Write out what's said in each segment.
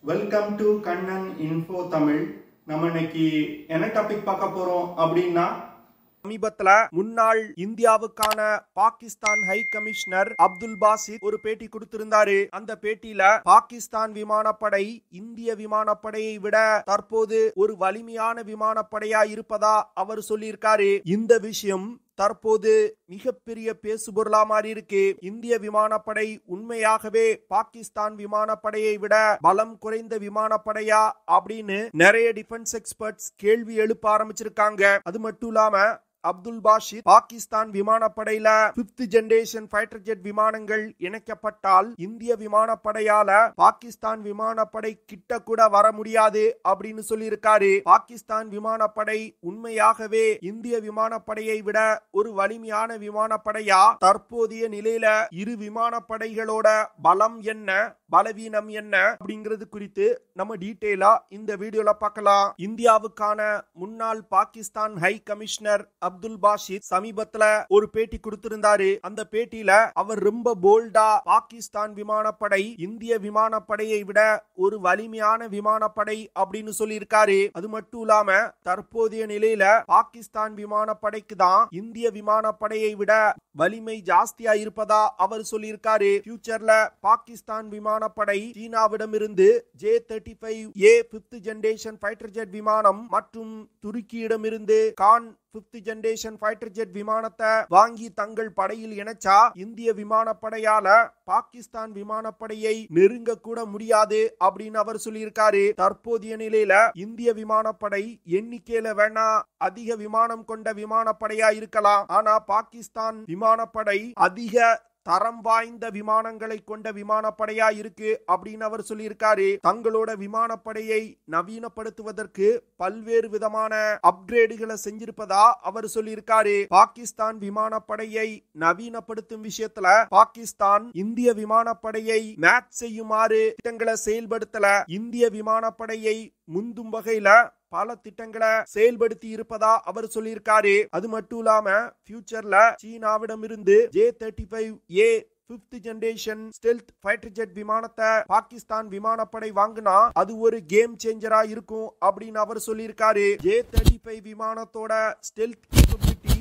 Welcome to Kannan info Tamil. நம்ம இன்னைக்கு என்ன டாபிக் பார்க்க போறோம் அப்படின்னா, சமீபத்துல முன்னாள் இந்தியாவுக்கான பாகிஸ்தான் ஹை கமிஷனர் அப்துல் பாசித் ஒரு பேட்டி கொடுத்திருந்தாரு. அந்த பேட்டியில பாகிஸ்தான் விமானப்படை இந்திய விமானப்படையை விட தற்போது ஒரு வலிமையான விமானப்படையா இருப்பதா அவர் சொல்லியிருக்காரு. இந்த விஷயம் தற்போது மிகப்பெரிய பேசுபொருளா மாறி இருக்கு. இந்திய விமானப்படை உண்மையாகவே பாகிஸ்தான் விமானப்படையை விட பலம் குறைந்த விமானப்படையா அப்படின்னு நிறைய டிஃபென்ஸ் எக்ஸ்பர்ட்ஸ் கேள்வி எழுப்ப ஆரம்பிச்சிருக்காங்க. அது மட்டும் இல்லாம அப்துல் பாசித் பாகிஸ்தான் விமானப்படையில 5th ஜெனரேஷன் ஃபைட்டர் ஜெட் விமானங்கள் இணைக்கப்பட்டால் இந்திய விமானப்படையால பாகிஸ்தான் விமானப்படை கிட்ட கூட வர முடியாது அப்படின்னு சொல்லியிருக்காரு. பாகிஸ்தான் விமானப்படை உண்மையாகவே இந்திய விமானப்படையை விட ஒரு வலிமையான விமானப்படையா? தற்போதைய நிலையில இரு விமானப்படைகளோட பலம் என்ன, பலவீனம் என்ன அப்படிங்கிறது குறித்து நம்ம டீடைலா இந்த வீடியோல பார்க்கலாம். இந்தியாவுக்கான முன்னாள் பாகிஸ்தான் ஹை கமிஷனர் அப்துல் பாசித் சமீபத்துல ஒரு பேட்டி கொடுத்திருந்தாரு. அந்த பேட்டியில அவர் ரொம்ப போல்டா பாகிஸ்தான் விமானப்படை இந்திய விமானப்படையை விட ஒரு வலிமையான விமானப்படை அப்படின்னு சொல்லியிருக்காரு. அது மட்டும் இல்லாம தற்போதைய நிலையில பாகிஸ்தான் விமானப்படைக்கு தான் இந்திய விமானப்படையை விட வலிமை ஜாஸ்தியா இருப்பதா அவர் சொல்லியிருக்காரு. ஃபியூச்சர்ல பாகிஸ்தான் விமானப்படை சீனாவிடமிருந்து J-35A 5th generation fighter jet விமானம் மற்றும் துருக்கியிடமிருந்து Kaan 5th generation fighter jet விமானத்தை வாங்கி தங்கள் படையில் இணைச்சா இந்திய விமானப்படையால பாகிஸ்தான் விமானப்படையை நெருங்க கூட முடியாது அப்படின்னு அவர் சொல்லியிருக்காரு. தற்போதைய நிலையில இந்திய விமானப்படை எண்ணிக்கையில வேணா அதிக விமானம் கொண்ட விமானப்படையா இருக்கலாம். ஆனா பாகிஸ்தான் விமானப்படை அதிக தரம் வாய்ந்த விமானங்களை கொண்ட விமானப்படையா இருக்கு அப்படின்னு அவர் சொல்லியிருக்காரு. தங்களோட விமானப்படையை நவீனப்படுத்துவதற்கு பல்வேறு விதமான அப்கிரேடுகளை செஞ்சிருப்பதா அவர் சொல்லியிருக்காரு. பாகிஸ்தான் விமானப்படையை நவீனப்படுத்தும் விஷயத்துல பாகிஸ்தான் இந்திய விமானப்படையை மேட்ச் செய்யுமாறு திட்டங்களை செயல்படுத்தல. இந்திய விமானப்படையை முந்தும் வகையில பல திட்டங்களை செயல்படுத்தி இருப்பதா அவர் சொல்லியிருக்காரு. அது மட்டும் இல்லாம ஃபியூச்சர்ல சீனாவிடமிருந்து J-35A 5th generation stealth fighter jet விமானத்தை பாகிஸ்தான் விமானப்படை வாங்கினா அது ஒரு கேம் சேஞ்சரா இருக்கும் அப்படின்னு அவர் சொல்லியிருக்காரு. J-35 விமானத்தோட stealth capability,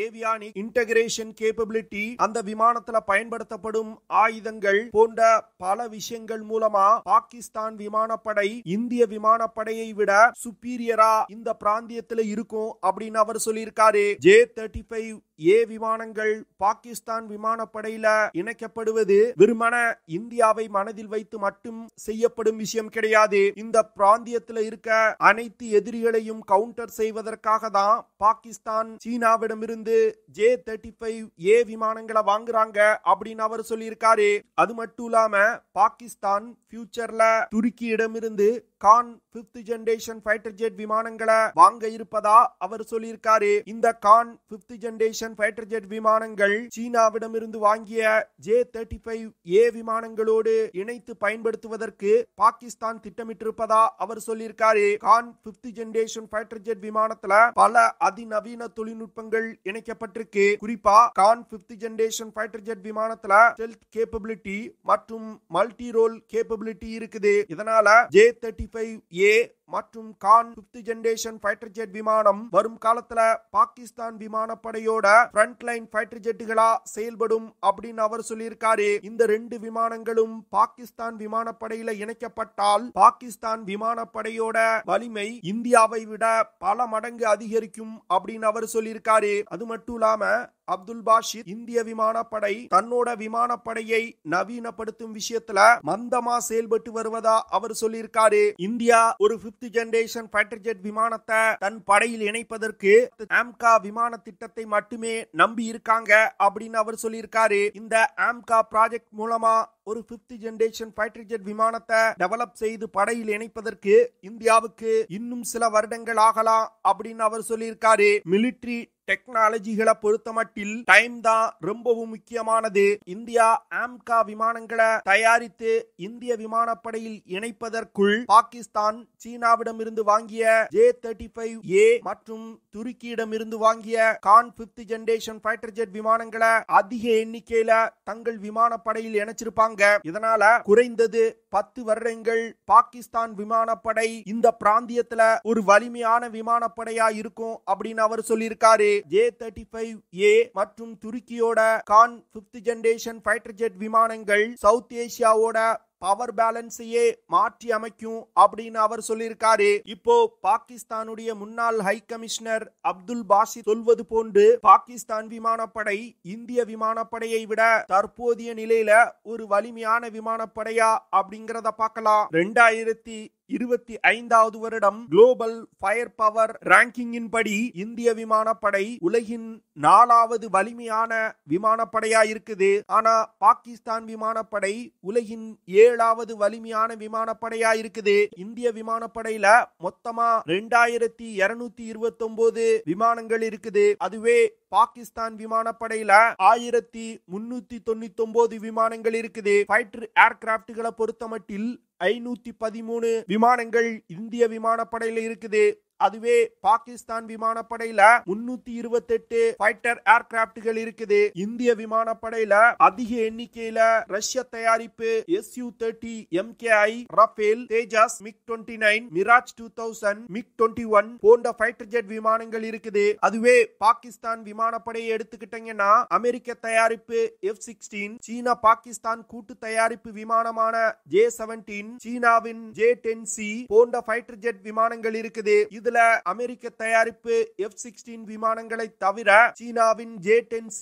avionic integration capability, அந்த விமானத்துல பயன்படுத்தப்படும் ஆயுதங்கள் போன்ற பல விஷயங்கள் மூலமா பாகிஸ்தான் விமானப்படை இந்திய விமானப்படையை விட சுப்பீரியரா இந்த பிராந்தியத்துல இருக்கும் அப்படின்னு அவர் சொல்லியிருக்காரு. J-35A விமானங்கள் பாகிஸ்தான் விமானப்படையில இணைக்கப்படுவது வெறுமன இந்தியாவை மனதில் வைத்து மட்டும் செய்யப்படும் விஷயம் கிடையாது. இந்த பிராந்தியத்துல இருக்க அனைத்து எதிரிகளையும் கவுண்டர் செய்வதற்காக தான் பாகிஸ்தான் சீனாவிடமிருந்து J-35A விமானங்களை வாங்குறாங்க அப்படின்னு அவர் சொல்லியிருக்காரு. அது மட்டும் இல்லாம பாகிஸ்தான் ஃபியூச்சர்ல துருக்கியிடமிருந்து Kaan 5th generation fighter jet விமானங்களை வாங்க இருப்பதா அவர் சொல்லியிருக்காரு. இந்த Khan 5th generation fighter jet விமானங்கள் சீனாவிடமிருந்து வாங்கிய J-35A விமானங்களோடு இணைத்து பயன்படுத்துவதற்கு பாகிஸ்தான் திட்டமிட்டிருப்பதா அவர் சொல்லியிருக்காரு. Khan 5th generation fighter jet விமானத்துல பல அதிநவீன தொழில்நுட்பங்கள் இணைக்கப்பட்டிருக்கு. குறிப்பா Kaan 5th generation fighter jet விமானத்துல ஸ்டெல்த் கேப்பபிலிட்டி மற்றும் மல்டி ரோல் கேப்பபிலிட்டி இருக்குது. இதனால J-35A மற்றும் Khan 5th generation fighter jet விமானம் வரும் காலத்துல பாகிஸ்தான் விமானப்படையோட ஃப்ரண்ட் லைன் ஃபைட்டர் ஜெட்டுகளா செயல்படும் அப்படின்னு அவர் சொல்லியிருக்காரு. இந்த ரெண்டு விமானங்களும் பாகிஸ்தான் விமானப்படையில இணைக்கப்பட்டால் பாகிஸ்தான் விமானப்படையோட வலிமை இந்தியாவை விட பல மடங்கு அதிகரிக்கும் அப்படின்னு அவர் சொல்லியிருக்காரு. அது மட்டும் இல்லாம அப்துல் பாசித் இந்திய விமானப்படை தன்னோட விமானப்படையை நவீனப்படுத்தும் விஷயத்துல மந்தமா செயல்பட்டு வருவதா அவர் சொல்லியிருக்காரு. இந்தியா ஒரு 5th ஜெனரேஷன் ஃபைட்டர் ஜெட் விமானத்தை தன் படையில் இணைப்பதற்கு ஆம்கா விமான திட்டத்தை மட்டுமே நம்பி இருக்காங்க அப்படின்னு அவர் சொல்லியிருக்காரு. இந்த ஆம்கா ப்ராஜெக்ட் மூலமா ஒரு 5th ஜெனரேஷன் ஃபைட்டர் ஜெட் விமானத்தை டெவலப் செய்து படையில் இணைப்பதற்கு இந்தியாவுக்கு இன்னும் சில வருடங்கள் ஆகலாம் அப்படின்னு அவர் சொல்லியிருக்காரு. மிலிட்டரி டெக்னாலஜிகளை பொறுத்தமட்டில் டைம் தான் ரொம்பவும் முக்கியமானது. இந்தியா ஆம்கா விமானங்களை தயாரித்து இந்திய விமானப்படையில் இணைப்பதற்குள் பாகிஸ்தான் சீனாவிடமிருந்து வாங்கிய J-35A மற்றும் துருக்கியிடமிருந்து வாங்கிய Khan 5th generation fighter jet விமானங்களை அதிக எண்ணிக்கையில தங்கள் விமானப்படையில் இணைச்சிருப்பாங்க. இதனால குறைந்தது 10 வருடங்கள் பாகிஸ்தான் விமானப்படை இந்த பிராந்தியத்துல ஒரு வலிமையான விமானப்படையா இருக்கும் அப்படின்னு அவர் சொல்லியிருக்காரு. J-35A மற்றும் துருக்கியோட Kaan 5th generation fighter jet விமானங்கள் சவுத் ஏசியாவோட பவர் பேலன்ஸையே மாற்றி அமைக்கும் அப்படின்னு அவர் சொல்லியிருக்காரு. இப்போ பாகிஸ்தானுடைய முன்னாள் ஹை கமிஷனர் அப்துல் பாசித் சொல்வது போன்று பாகிஸ்தான் விமானப்படை இந்திய விமானப்படையை விட தற்போதைய நிலையில ஒரு வலிமையான விமானப்படையா அப்படிங்கறத பார்க்கலாம். 2025வது வருடம் குளோபல் ஃபயர் பவர் ரேங்கிங்கின் படி இந்திய விமானப்படை உலகின் 4வது வலிமையான விமானப்படையா இருக்குது. ஆனா பாகிஸ்தான் விமானப்படை உலகின் 7வது வலிமையான விமானப்படையா இருக்குது. இந்திய விமானப்படையில மொத்தமா 2229 விமானங்கள் இருக்குது. அதுவே பாகிஸ்தான் விமானப்படையில 1399 விமானங்கள் இருக்குது. ஃபைட்டர் ஏர்கிராப்ட்களை பொறுத்தமட்டில் 513 விமானங்கள் இந்திய விமானப்படையில இருக்குது. அதுவே பாகிஸ்தான் விமானப்படையில 328 ஃபைட்டர் ஏர்கிராப்ட்கள் இருக்குது. இந்திய விமானப்படையில அதிக எண்ணிக்கையில ரஷ்ய தயாரிப்பு Su-30 MKI, ரஃபேல், தேஜஸ், MiG-29, மிராஜ் 2000, MiG-21 போன்ற ஃபைட்டர் ஜெட் விமானங்கள் இருக்குது. அதுவே பாகிஸ்தான் விமானப்படையை எடுத்துக்கிட்டீங்கன்னா அமெரிக்க தயாரிப்பு F-16, சீனா பாகிஸ்தான் கூட்டு தயாரிப்பு விமானமான J-17, சீனாவின் J-10C போன்ற ஃபைட்டர் ஜெட் விமானங்கள் இருக்குது. இதுல அமெரிக்க தயாரிப்பு F-16 விமானங்களை தவிர சீனாவின் J-10C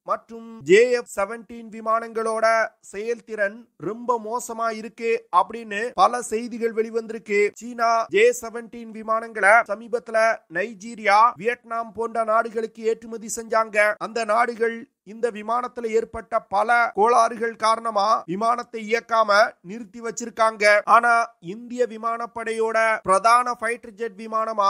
மற்றும் JF-17 விமானங்களோட செயல்திறன் ரொம்ப மோசமா இருக்கு அப்படின்னு பல செய்திகள் வெளிவந்திருக்கு. சீனா J-17 விமானங்களை சமீபத்துல நைஜீரியா, வியட்நாம் போன்ற நாடுகளுக்கு ஏற்றுமதி செஞ்சாங்க. அந்த நாடுகள் இந்த விமானத்துல ஏற்பட்ட பல கோளாறுகள் காரணமா விமானத்தை இயக்காம நிறுத்தி வச்சிருக்காங்க. ஆனா இந்திய விமானப்படையோட பிரதான ஃபைட்டர் ஜெட் விமானமா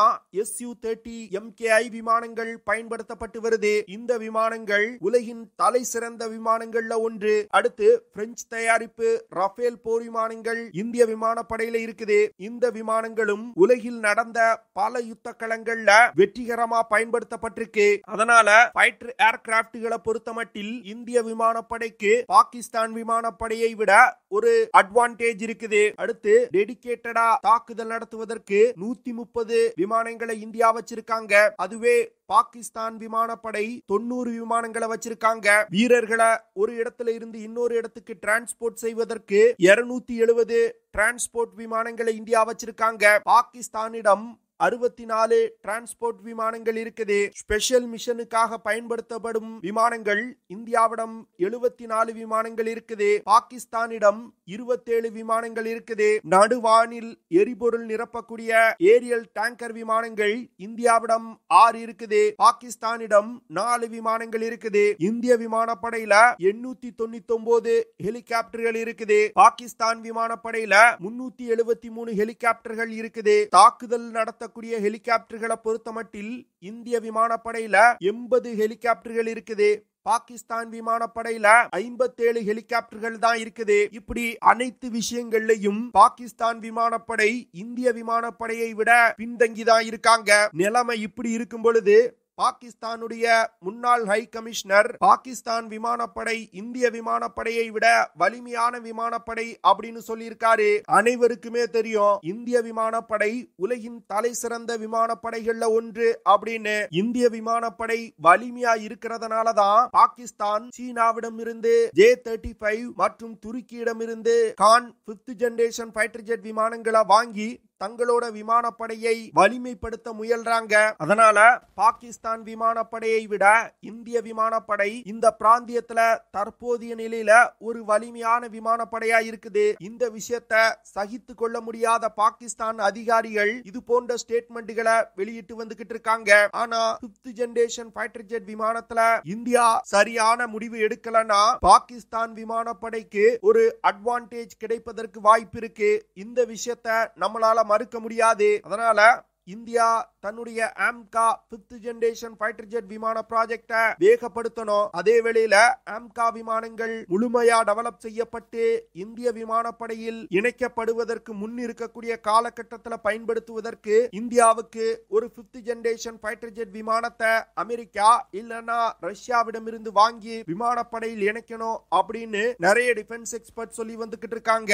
Su-30 MKI விமானங்கள் பயன்படுத்தப்பட்டு வருது. இந்த விமானங்கள் உலகின் தலை சிறந்த விமானங்கள்ல ஒன்று. அடுத்து பிரெஞ்சு தயாரிப்பு ரஃபேல் போர் விமானங்கள் இந்திய விமானப்படையில இருக்குது. இந்த விமானங்களும் உலகில் நடந்த பல யுத்த களங்கள்ல வெற்றிகரமா பயன்படுத்தப்பட்டிருக்கு. அதனால ஃபைட்டர் ஏர்கிராப்ட்களை பொறுத்தமட்டில் இந்திய விமானப்படைக்கு பாகிஸ்தான் விமானப்படையை விட ஒரு அட்வான்டேஜ் இருக்குது. அடுத்து டெடிகேட்டடா தாக்குதல் நடத்துவதற்கு 130 விமானங்களை இந்தியா வச்சிருக்காங்க. அதுவே பாகிஸ்தான் விமானப்படை 90 விமானங்களை வச்சிருக்காங்க. வீரர்களை ஒரு இடத்துல இருந்து இன்னொரு இடத்துக்கு டிரான்ஸ்போர்ட் செய்வதற்கு 270 டிரான்ஸ்போர்ட் விமானங்களை இந்தியா வச்சிருக்காங்க. பாகிஸ்தானிடம் 64 டிரான்ஸ்போர்ட் விமானங்கள் இருக்குது. ஸ்பெஷல் மிஷனுக்காக பயன்படுத்தப்படும் விமானங்கள் இந்தியாவிடம் 74 விமானங்கள் இருக்குது. பாகிஸ்தானிடம் 27 விமானங்கள் இருக்குது. நடுவானில் எரிபொருள் நிரப்பக்கூடிய ஏரியல் டேங்கர் விமானங்கள் இந்தியாவிடம் 6 இருக்குது. பாகிஸ்தானிடம் 4 விமானங்கள் இருக்குது. இந்திய விமானப்படையில 899 ஹெலிகாப்டர்கள் இருக்குது. பாகிஸ்தான் விமானப்படையில 373 ஹெலிகாப்டர்கள் இருக்குது. தாக்குதல் நடத்த ஹெலிகாப்டர்களை பொறுத்தமட்டில் இந்திய விமானப்படையில 80 ஹெலிகாப்டர்கள் இருக்குது. பாகிஸ்தான் விமானப்படையில 57 ஹெலிகாப்டர்கள் தான் இருக்குது. இப்படி அனைத்து விஷயங்கள்லயும் பாகிஸ்தான் விமானப்படை இந்திய விமானப்படையை விட பின்தங்கிதான் இருக்காங்க. நிலைமை இப்படி இருக்கும் பொழுது பாகிஸ்தானுடைய முன்னாள் ஹை கமிஷனர் பாகிஸ்தான் விமானப்படை இந்திய விமானப்படையை விட வலிமையான விமானப்படை அப்படின்னு சொல்லியிருக்காரு. அனைவருக்குமே தெரியும் இந்திய விமானப்படை உலகின் தலை சிறந்த விமானப்படைகள்ல ஒன்று அப்படின்னு. இந்திய விமானப்படை வலிமையா இருக்கிறதுனாலதான் பாகிஸ்தான் சீனாவிடம் இருந்து J-35 மற்றும் துருக்கியிடமிருந்து Kaan 5th generation fighter jet விமானங்களை வாங்கி தங்களோட விமானப்படையை வலிமைப்படுத்த முயல்றாங்க. அதனால பாகிஸ்தான் விமானப்படையை விட இந்திய விமானப்படை இந்த பிராந்தியத்துல தற்போதைய நிலையில ஒரு வலிமையான விமானப்படையா இருக்குது. இந்த விஷயத்தை சகித்து கொள்ள முடியாத பாகிஸ்தான் அதிகாரிகள் இது போன்ற ஸ்டேட்மெண்ட்களை வெளியிட்டு வந்துகிட்டு இருக்காங்க. ஆனா 5th ஜெனரேஷன் ஃபைட்டர் ஜெட் விமானத்துல இந்தியா சரியான முடிவு எடுக்கலன்னா பாகிஸ்தான் விமானப்படைக்கு ஒரு அட்வான்டேஜ் கிடைப்பதற்கு வாய்ப்பு இருக்கு. இந்த விஷயத்தை நம்மளால மறுக்க முடியாது. அதனால இந்தியா தன்னுடைய AMCA 5th generation fighter jet விமான ப்ராஜெக்ட வேகப்படுத்தணும். அதே வேளையில ஆம்கா விமானங்கள் முழுமையா டெவலப் செய்யப்பட்டு இந்திய விமானப்படையில் இணைக்கப்படுவதற்கு முன் இருக்கக்கூடிய காலகட்டத்தில் பயன்படுத்துவதற்கு இந்தியாவுக்கு ஒரு 5th ஜெனரேஷன் ஃபைட்டர் ஜெட் விமானத்தை அமெரிக்கா இல்லனா ரஷ்யாவிடமிருந்து வாங்கி விமானப்படையில் இணைக்கணும் அப்படின்னு நிறைய டிஃபென்ஸ் எக்ஸ்பர்ட் சொல்லி வந்துகிட்டு இருக்காங்க.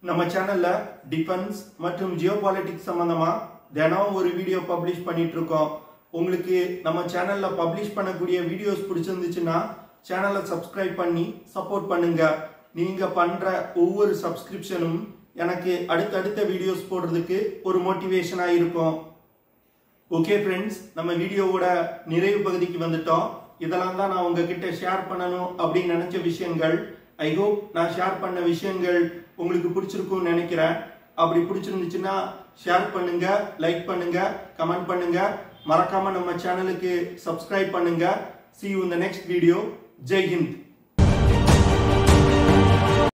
நம்ம சேனல்ல டிஃபென்ஸ் மற்றும் ஜியோபாலிட்டிக்ஸ் சம்பந்தமா தினம் ஒரு வீடியோ பப்ளிஷ் பண்ணிட்டு இருக்கோம். உங்களுக்கு நம்ம சேனல்ல பப்ளிஷ் பண்ணக்கூடிய வீடியோஸ் பிடிச்சிருந்துச்சுன்னா சேனலை சப்ஸ்கிரைப் பண்ணி சப்போர்ட் பண்ணுங்க. நீங்க பண்ற ஒவ்வொரு சப்ஸ்கிரிப்ஷனும் எனக்கு அடுத்தடுத்த வீடியோஸ் போடுறதுக்கு ஒரு மோட்டிவேஷனா இருக்கும். ஓகே ஃப்ரெண்ட்ஸ், நம்ம வீடியோவோட நிறைவு பகுதிக்கு வந்துட்டோம். இதெல்லாம் தான் நான் உங்ககிட்ட ஷேர் பண்ணணும் அப்படின்னு நினைச்ச விஷயங்கள். ஐ ஹோப் நான் ஷேர் பண்ண விஷயங்கள் உங்களுக்கு பிடிச்சிருக்கும்னு நினைக்கிறேன். அப்படி பிடிச்சிருந்துச்சுன்னா ஷேர் பண்ணுங்க, லைக் பண்ணுங்க, கமெண்ட் பண்ணுங்க. மறக்காம நம்ம சேனலுக்கு சப்ஸ்கிரைப் பண்ணுங்க. See you in the next video. Jai Hind.